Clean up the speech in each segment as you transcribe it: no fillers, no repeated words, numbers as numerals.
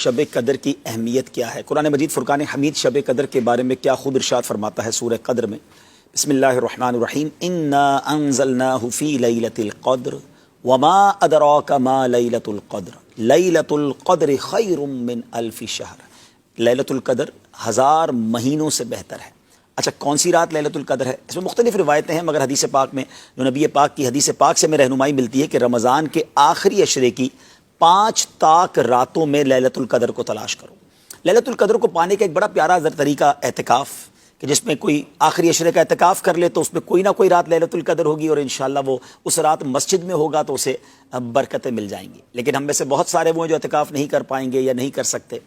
شب قدر کی اہمیت کیا ہے؟ قرآن مجید فرقان حمید شب قدر کے بارے میں کیا خوب ارشاد فرماتا ہے سورہ قدر میں؟ بسم اللہ الرحمن الرحیم انا انزلناہ فی لیلۃ القدر وما ادراک ما لیلۃ القدر لیلۃ القدر خیر من الف شہر۔ لیلۃ القدر 1000 مہینوں سے بہتر ہے۔ اچھا، کون سی رات لیلۃ القدر ہے؟ اس میں مختلف روایتیں ہیں، مگر حدیث پاک میں جو نبی پاک کی حدیث پاک سے میں رہنمائی ملتی ہے کہ رمضان کے آخری عشرے کی 5 طاق راتوں میں لیلۃ القدر کو تلاش کرو۔ لیلۃ القدر کو پانے کا ایک بڑا پیارا طریقہ اعتکاف، کہ جس میں کوئی آخری عشرے کا اعتکاف کر لے تو اس میں کوئی نہ کوئی رات لیلۃ القدر ہوگی، اور انشاءاللہ وہ اس رات مسجد میں ہوگا تو اسے برکتیں مل جائیں گی۔ لیکن ہم میں سے بہت سارے وہ ہیں جو اعتکاف نہیں کر پائیں گے یا نہیں کر سکتے۔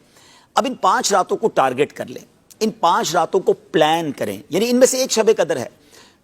اب ان 5 راتوں کو ٹارگٹ کر لیں، ان 5 راتوں کو پلان کریں، یعنی ان میں سے ایک شب قدر ہے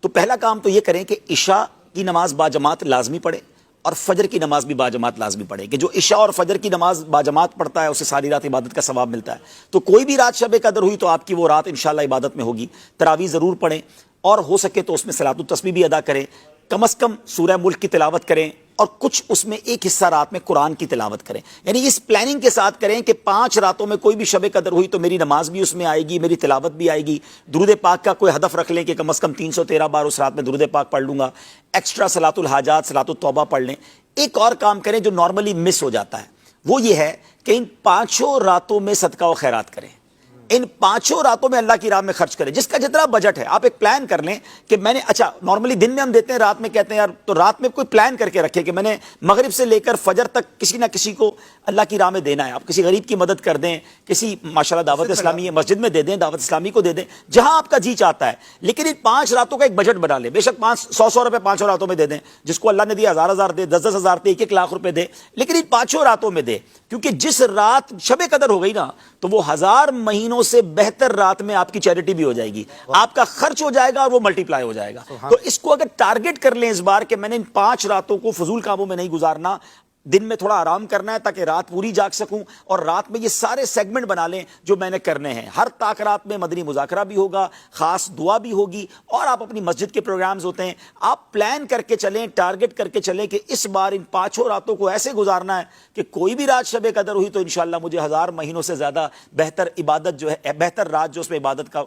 تو پہلا کام تو یہ کریں کہ عشاء کی نماز باجماعت لازمی پڑھیں اور فجر کی نماز بھی باجماعت لازمی پڑھے، کہ جو عشاء اور فجر کی نماز باجماعت پڑھتا ہے اسے ساری رات عبادت کا ثواب ملتا ہے۔ تو کوئی بھی رات شب قدر ہوئی تو آپ کی وہ رات انشاءاللہ عبادت میں ہوگی۔ تراویح ضرور پڑھیں، اور ہو سکے تو اس میں صلاۃ التسبیح بھی ادا کریں، کم از کم سورہ ملک کی تلاوت کریں، اور کچھ اس میں ایک حصہ رات میں قرآن کی تلاوت کریں۔ یعنی اس پلاننگ کے ساتھ کریں کہ 5 راتوں میں کوئی بھی شب قدر ہوئی تو میری نماز بھی اس میں آئے گی، میری تلاوت بھی آئے گی۔ درود پاک کا کوئی ہدف رکھ لیں کہ کم از کم 313 بار اس رات میں درود پاک پڑھ لوں گا، ایکسٹرا صلاۃ الحاجات صلاۃ التوبہ پڑھ لیں۔ ایک اور کام کریں جو نارملی مس ہو جاتا ہے، وہ یہ ہے کہ ان 5 راتوں میں صدقہ و خیرات کریں۔ ان 5 راتوں میں اللہ کی راہ میں خرچ کریں، جس کا جتنا بجٹ ہے۔ آپ ایک پلان کر لیں کہ میں نے، اچھا نارملی دن میں ہم دیتے ہیں، رات میں کہتے ہیں یار، تو رات میں کوئی پلان کر کے رکھے کہ میں نے مغرب سے لے کر فجر تک کسی نہ کسی کو اللہ کی راہ میں دینا ہے۔ آپ کسی غریب کی مدد کر دیں، کسی ماشاءاللہ دعوت اسلامی ہے مسجد میں دے دیں، دعوت اسلامی کو دے دیں، جہاں آپ کا جی چاہتا ہے۔ لیکن ان 5 راتوں کا ایک بجٹ بنا لیں، بے شک 100 روپے 5 راتوں میں دے دیں، جس کو اللہ نے دیا 1000 دے، 10,000 دے، 1 لاکھ روپے دے، لیکن ان 5 راتوں میں دے، کیونکہ جس رات شب قدر ہو گئی نا تو وہ 1000 مہینوں سے بہتر رات میں آپ کی چیریٹی بھی ہو جائے گی، آپ کا خرچ ہو جائے گا اور وہ ملٹی پلائی ہو جائے گا۔ تو اس کو اگر ٹارگٹ کر لیں اس بار کہ میں نے ان 5 راتوں کو فضول کاموں میں نہیں گزارنا، دن میں تھوڑا آرام کرنا ہے تاکہ رات پوری جاگ سکوں، اور رات میں یہ سارے سیگمنٹ بنا لیں جو میں نے کرنے ہیں۔ ہر طاق رات میں مدنی مذاکرہ بھی ہوگا، خاص دعا بھی ہوگی، اور آپ اپنی مسجد کے پروگرامز ہوتے ہیں، آپ پلان کر کے چلیں، ٹارگٹ کر کے چلیں کہ اس بار ان 5 راتوں کو ایسے گزارنا ہے کہ کوئی بھی رات شب قدر ہوئی تو انشاءاللہ مجھے 1000 مہینوں سے زیادہ بہتر عبادت جو ہے، بہتر رات جو اس میں عبادت کا